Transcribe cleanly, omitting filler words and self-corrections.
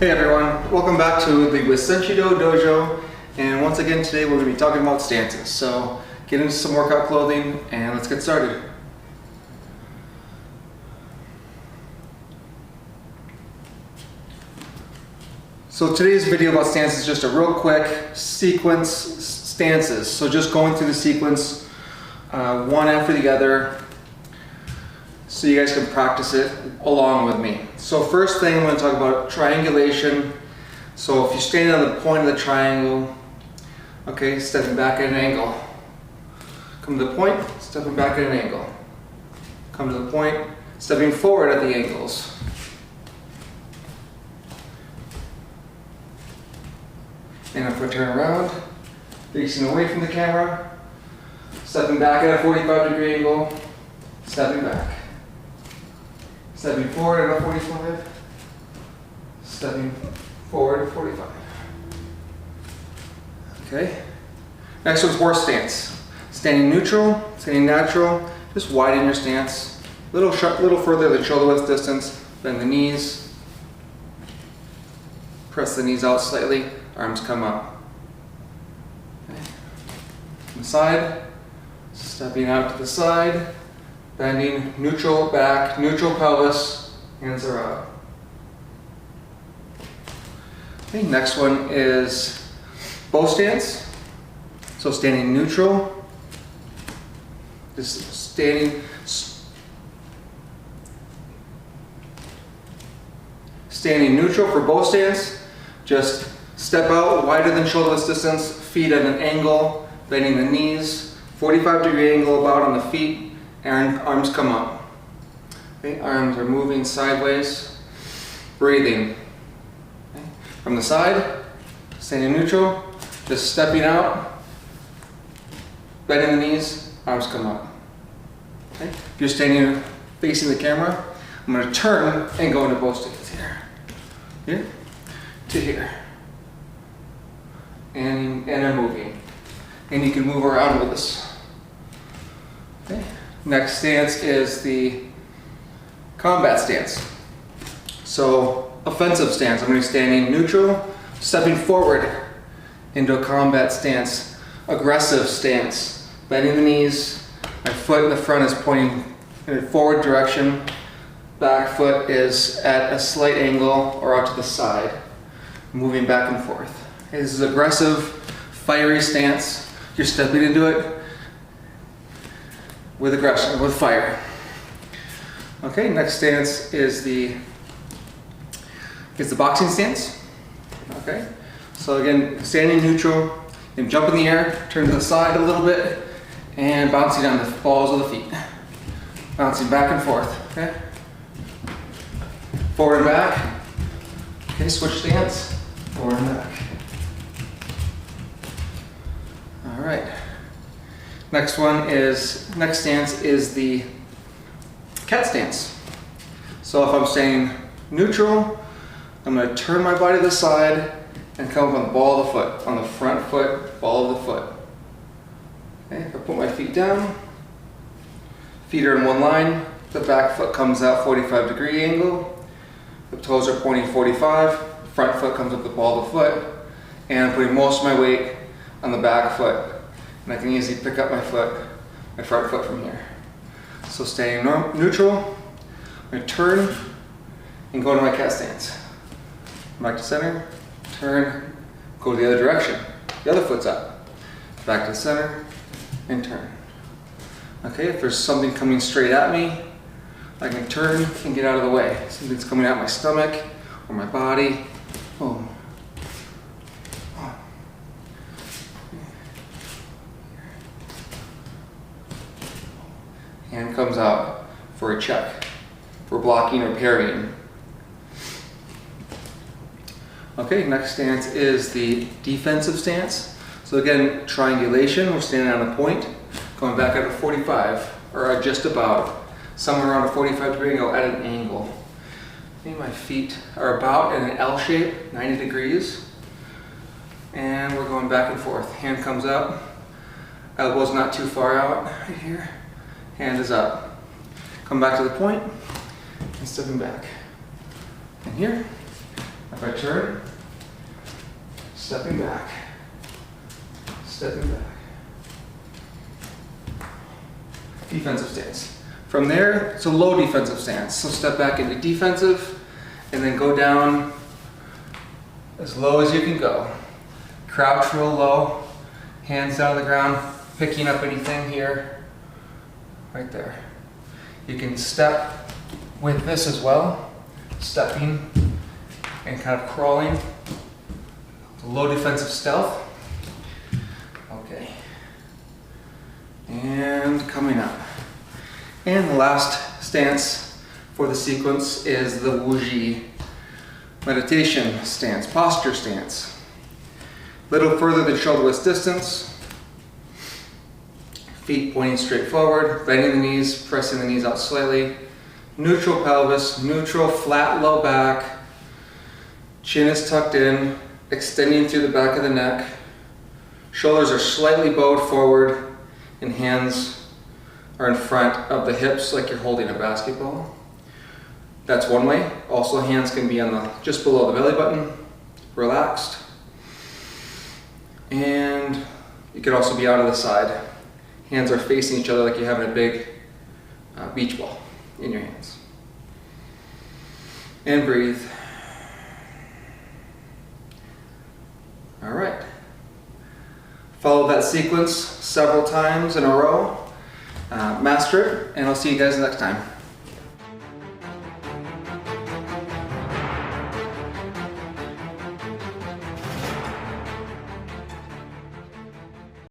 Hey everyone, welcome back to the Wasenshido Dojo, and once again today we're going to be talking about stances. So get into some workout clothing and let's get started. So today's video about stances is just a real quick sequence stances. So just going through the sequence one after the other so you guys can practice it along with me. So first thing I'm going to talk about triangulation. So if you're standing on the point of the triangle, okay, stepping back at an angle. Come to the point, stepping back at an angle. Come to the point, stepping forward at the angles. And if I turn around, facing away from the camera, stepping back at a 45-degree angle, stepping back. Stepping forward at a 45, stepping forward at 45. Okay. Next one's horse stance. Standing neutral, standing natural, just widen your stance. Little further than shoulder width distance, bend the knees. Press the knees out slightly, arms come up. Okay. On the side, stepping out to the side. Bending, neutral back, neutral pelvis, hands are out. Okay, next one is bow stance. So standing neutral, just standing neutral for bow stance. Just step out wider than shoulder width distance, feet at an angle, bending the knees, 45-degree angle about on the feet. And arms come up. Okay, arms are moving sideways, breathing. Okay. From the side, standing neutral, just stepping out, bending the knees, arms come up. Okay. If you're standing facing the camera, I'm going to turn and go into bow stance here. Here to here. And I'm moving. And you can move around with this. Okay. Next stance is the combat stance. So offensive stance, I'm going to be standing neutral, stepping forward into a combat stance. Aggressive stance, bending the knees, my foot in the front is pointing in a forward direction, back foot is at a slight angle or out to the side, moving back and forth. Okay, this is aggressive, fiery stance. You're stepping into it with aggression, with fire. Okay, next stance is the boxing stance. Okay, so again, standing neutral, and jump in the air, turn to the side a little bit, and bouncing on the balls of the feet. Bouncing back and forth, okay? Forward and back. Okay, switch stance, forward and back. All right. Next stance is the cat stance. So if I'm staying neutral, I'm going to turn my body to the side and come up on the ball of the foot, on the front foot, ball of the foot. Okay, if I put my feet down, feet are in one line, the back foot comes out 45-degree angle, the toes are pointing 45, front foot comes up the ball of the foot, and I'm putting most of my weight on the back foot. And I can easily pick up my front foot from here. So staying neutral, I'm going to turn and go to my cat stance. Back to center, turn, go the other direction. The other foot's up. Back to center, and turn. Okay, if there's something coming straight at me, I can turn and get out of the way. Something's coming out my stomach or my body. Boom. Hand comes out for a check, for blocking or parrying. Okay, next stance is the defensive stance. So again, triangulation, we're standing on a point, going back at a 45, or just about, somewhere around a 45-degree angle at an angle. Okay, my feet are about in an L shape, 90 degrees. And we're going back and forth. Hand comes up, elbow's not too far out, right here. Hand is up. Come back to the point and stepping back. And here, if if I turn, stepping back, stepping back. Defensive stance. From there, it's a low defensive stance. So step back into defensive and then go down as low as you can go. Crouch real low, hands down on the ground, picking up anything here, right there. You can step with this as well, stepping and kind of crawling. Low defensive stealth. Okay. And coming up. And the last stance for the sequence is the Wuji meditation stance, posture stance. Little further than shoulder width distance. Feet pointing straight forward, bending the knees, pressing the knees out slightly. Neutral pelvis, neutral flat low back. Chin is tucked in, extending through the back of the neck. Shoulders are slightly bowed forward and hands are in front of the hips like you're holding a basketball. That's one way. Also, hands can be on just below the belly button, relaxed. And you could also be out of the side. Hands are facing each other like you're having a big beach ball in your hands. And breathe. All right. Follow that sequence several times in a row. Master it, and I'll see you guys next time.